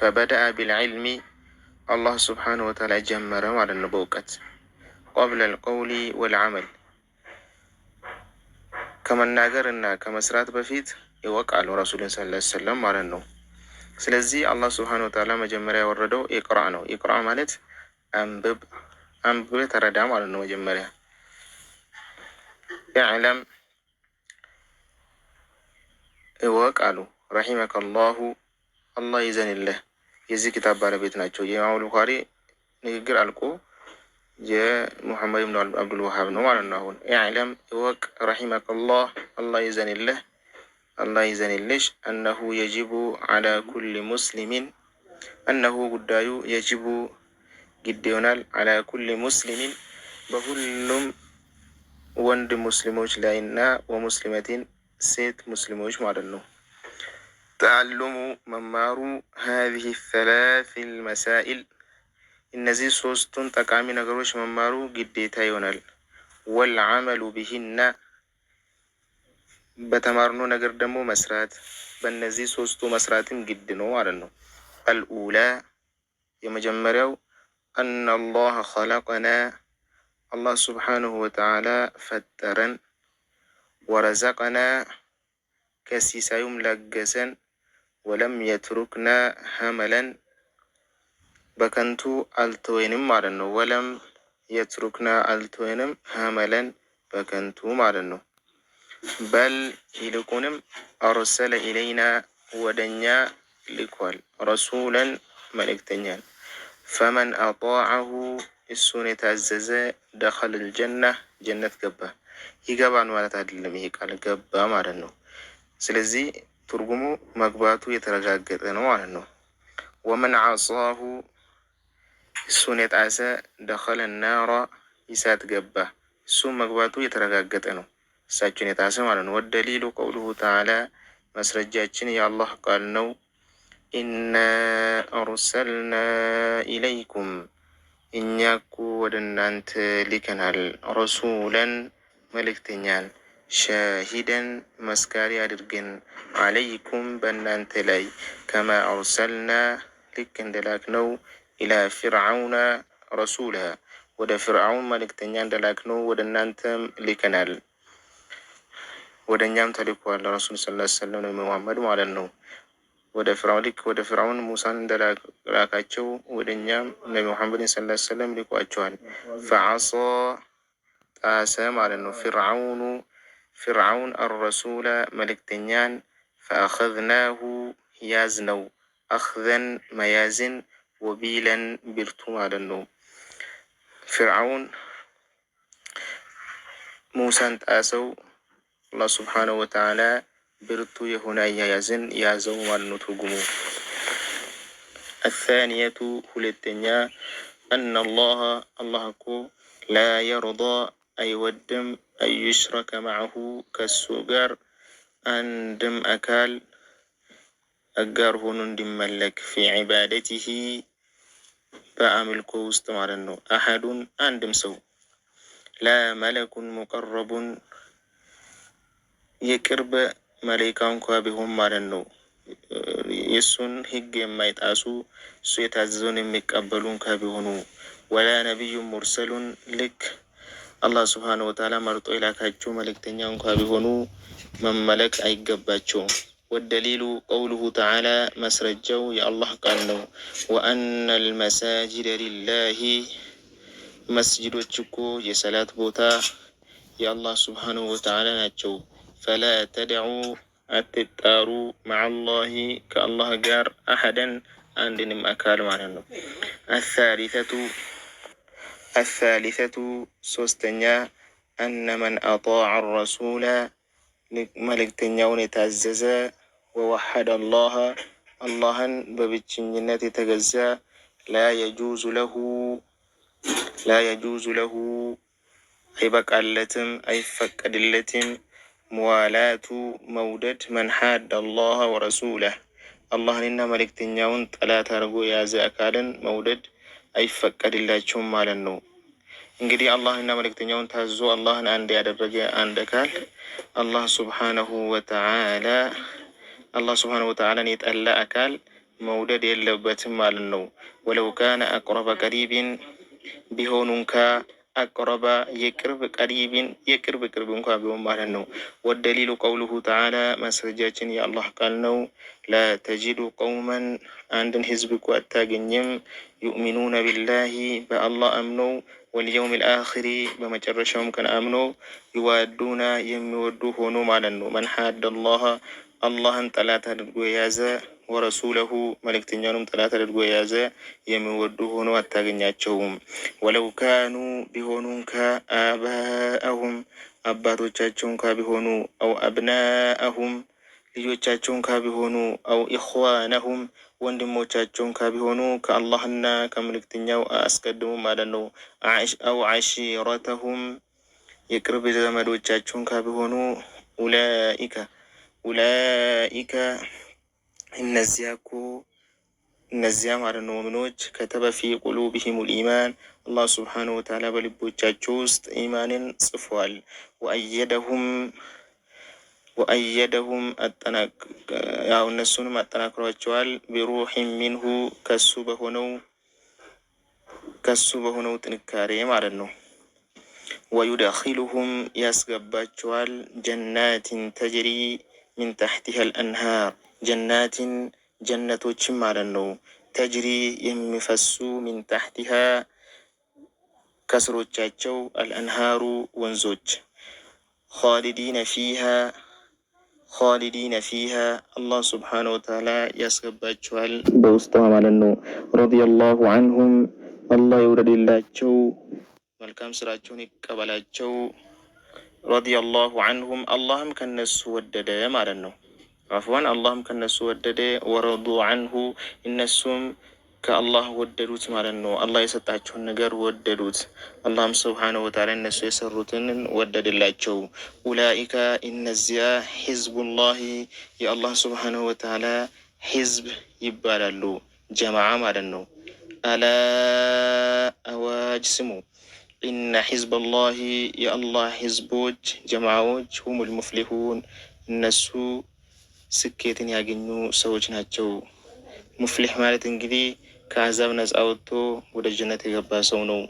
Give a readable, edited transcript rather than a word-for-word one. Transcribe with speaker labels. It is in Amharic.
Speaker 1: ፈበደአ ቢልዕልሚ አላህ ስብሓነሁ ወተዓላ ጀመረ ማለት ነው በእውቀት ቀብለ ልቀውሊ ወልዓመል ከመናገር እና ከመስራት በፊት ይወቃሉ ረሱልን ሰለላሁ ዐለይሂ ወሰለም ማለት ነው። ስለዚህ አላህ ስብሓነሁ ወተዓላ መጀመሪያ ያወረደው ኢቅራእ ነው። ኢቅራእ ማለት አንብበህ ተረዳ ማለት ነው። መጀመሪያ ኢዕለም እወቅ አሉ። ረሒመከላሁ አላህ ይዘንልህ የዚህ ኪታብ ባለቤት ናቸው። የኢማም ቡኻሪ ንግግር አልቆ የሙሐመድ ብን አብዱል ወሃብ ነው ማለት ነው። አሁን ኢዕለም እወቅ ረሒመከላህ አላህ ይዘንልህ አላህ ይዘንልሽ አነሁ የጅቡ ዐላ ኩሊ ሙስሊሚን አነሁ ጉዳዩ የጅቡ ግድ ይሆናል ዐላ ኩሊ ሙስሊሚን በሁሉም ወንድ ሙስሊሞች ላይና ወሙስሊመቲን ሴት ሙስሊሞች ማለት ነው። ተዓሉሙ መማሩ ሀዚህ ሰላሲ ልመሳኢል እነዚህ ሶስቱን ጠቃሚ ነገሮች መማሩ ግዴታ ይሆናል። ወልዓመሉ ቢሂና በተማርነው ነገር ደግሞ መስራት በእነዚህ ሶስቱ መስራትም ግድ ነው ማለት ነው። አልኡላ የመጀመሪያው አነ አላህ ኸለቀና አላህ ስብሓንሁ ወተዓላ ፈጠረን፣ ወረዘቀና ከሲሳዩም ለገሰን፣ ወለም የትሩክና ሀመለን በከንቱ አልተወንም ማለት ነው። ወለም የትሩክና አልተወንም ሀመለን በከንቱ ማለት ነው። በል ይልቁንም አርሰለ ኢለይና ወደኛ ልኳል ረሱለን መልእክተኛን ፈመን አጣዐሁ እሱን የታዘዘ ደኸለ ልጀና ጀነት ገባ። ይገባን ማለት አይደለም፣ ይሄ ቃል ገባ ማለት ነው። ስለዚህ ትርጉሙ መግባቱ የተረጋገጠ ነው ማለት ነው። ወመን ዐሳሁ እሱን የጣሰ ደኸለ ናራ ይሳት ገባ። እሱም መግባቱ የተረጋገጠ ነው፣ እሳቸውን የጣሰ ማለት ነው። ወደሊሉ ቀውሉሁ ተዓላ መስረጃችን የአላህ ቃል ነው። ኢና አርሰልና ኢለይኩም እኛ እኮ ወደ እናንተ ልከናል፣ ረሱለን መልእክተኛን፣ ሻሂደን መስካሪ አድርገን፣ አለይኩም በእናንተ ላይ፣ ከማ አርሰልና ልክ እንደላክነው፣ ኢላ ፊርዓውነ ረሱላ ወደ ፍርዓውን መልእክተኛ እንደላክነው ወደ እናንተም ልከናል። ወደ እኛም ተልኳል ረሱል ሰለላሁ ዐለይሂ ወሰለም ነው መሐመድ ማለት ነው። ወደ ፍርዓውን ልክ ወደ ፍርዓውን ሙሳን እንደላካቸው ወደ እኛም ነቢ መሐመድ ሰለላሁ ዐለይሂ ወሰለም ልኳቸዋል። ፈዐሳ ጣሰ ማለት ነው ፍርዓውን አረሱላ መልእክተኛን፣ ፈአኸዝናሁ ያዝነው፣ አኽዘን መያዝን፣ ወቢለን ብርቱ ማለት ነው። ፍርዓውን ሙሳን ጣሰው፣ አላህ ስብሓነሁ ወተዓላ ብርቱ የሆነ አያያዝን ያዘው ማለት ነው ትርጉሙ። አሳኒየቱ ሁለተኛ አነ አላህ እኮ ላ የርዳ አይወድም አንዩሽረከ መዐሁ ከሱ ጋር አንድም አካል አጋር ሆኖ እንዲመለክ ፊ ዒባደቲሂ በአምልኮ ውስጥ ማለት ነው። አሐዱን አንድም ሰው ላ መለኩን ሙቀረቡን የቅርብ መላኢካ እንኳ ቢሆን ማለት ነው። የእሱን ህግ የማይጣሱ እሱ የታዘዘውን የሚቀበሉ እንኳ ቢሆኑ፣ ወላ ነቢዩ ሙርሰሉን ልክ አላህ ስብሓነሁ ወተዓላ መርጦ የላካቸው መልእክተኛ እንኳ ቢሆኑ መመለክ አይገባቸውም። ወደሊሉ ቀውሉሁ ተዓላ መስረጃው የአላህ ቃል ነው። ወአነ ልመሳጅደ ሊላሂ መስጅዶች እኮ የሰላት ቦታ የአላህ ስብሓነሁ ወተዓላ ናቸው። ፈላ ተድዑ አትጣሩ መዐላሂ ከአላህ ጋር አሐደን አንድንም አካል ማለት ነው። አሳሊሰቱ ሶስተኛ አነ መን አጣዐ ረሱላ መልእክተኛውን የታዘዘ፣ ወወሐደ አላህን በብቸኝነት የተገዛ፣ ላ የጁዙ ለሁ አይበቃለትም አይፈቀድለትም፣ ሙዋላቱ መውደድ፣ መን ሓደ አላህ ወረሱለህ አላህንና መልእክተኛውን ጠላት አድርጎ የያዘ አካልን መውደድ አይፈቀድላቸውም ማለት ነው። እንግዲህ አላህንና መልእክተኛውን ታዞ አላህን አንድ ያደረገ አንድ አካል አላህ ስብሓነሁ ወተዓላን የጠላ አካል መውደድ የለበትም ማለት ነው። ወለው ካነ አቅረበ ቀሪቢን ቢሆኑ እንኳ አቅረበ የቅርብ ቀሪቢን የቅርብ እንኳ ቢሆን ማለት ነው። ወደሊሉ ቀውሉሁ ተዓላ ማስረጃችን የአላህ ቃል ነው። ላተጂዱ ቀውመን አንድን ህዝብ እኮ አታገኝም ዩእሚኑነ ቢላሂ በአላህ አምነው ወልየውም ልአኽሪ በመጨረሻውም ቀን አምነው ይዋዱና የሚወዱ ሆኖ ማለት ነው። መን ሓደ አላህ አላህን ጠላት አድርጎ የያዘ ወረሱለሁ መልእክተኛውንም ጠላት አድርጎ የያዘ የሚወዱ ሆኖ አታገኛቸውም። ወለው ካኑ ቢሆኑን ከአባአሁም አባቶቻቸውን ካቢሆኑ አው አብናአሁም ልጆቻቸውን ካቢሆኑ አው ኢኽዋነሁም ወንድሞቻቸውን ካቢሆኑ ከአላህና ከመልእክተኛው አስቀድሙ ማለት ነው። አው ዓሺረተሁም የቅርብ ዘመዶቻቸውን ካቢሆኑ ኡላኢከ እነዚያ ማለት ነው ሙእሚኖች ከተበ ፊ ቁሉብሂሙል ኢማን አላህ ሱብሓነሁ ወተዓላ በልቦቻቸው ውስጥ ኢማንን ጽፏል። ወአየደሁም ያው እነሱንም አጠናክሯቸዋል። ቢሩሒን ሚንሁ ከሱ በሆነው ጥንካሬ ማለት ነው። ወዩደኺሉሁም ያስገባቸዋል ጀናትን ተጅሪ ሚን ተሕቲሃ አልአንሃር ጀነቶችን ማለት ነው። ተጅሪ የሚፈሱ ሚን ተሕቲሃ ከስሮቻቸው አልአንሃሩ ወንዞች ኻሊዲነ ፊሃ አላህ ስብሓነሁ ወተዓላ ያስገባቸዋል በውስጧ ማለት ነው። ረዲየላሁ አንሁም አላህ ይውደድላቸው መልካም ስራቸውን ይቀበላቸው። ረዲየላሁ አንሁም አላህም ከነሱ ወደደ ማለት ነው። አፍዋን አላህም ከነሱ ወደደ። ወረዱ አንሁ እነሱም ከአላህ ወደዱት ማለት ነው። አላህ የሰጣቸውን ነገር ወደዱት። አላህም ስብሓነሁ ወተዓላ እነሱ የሰሩትን ወደድላቸው። ኡላኢከ እነዚያ ሒዝቡላሂ የአላህ ስብሓነሁ ወተዓላ ሒዝብ ይባላሉ፣ ጀማዓ ማለት ነው። አላ አዋጅ ስሙ ኢነ ሒዝበላሂ የአላህ ሒዝቦች ጀማዓዎች ሁሙል ሙፍሊሁን እነሱ ስኬትን ያገኙ ሰዎች ናቸው። ሙፍሊህ ማለት እንግዲህ ከአዛብ ነፃ ወጥቶ ወደ ጀነት የገባ ሰው ነው።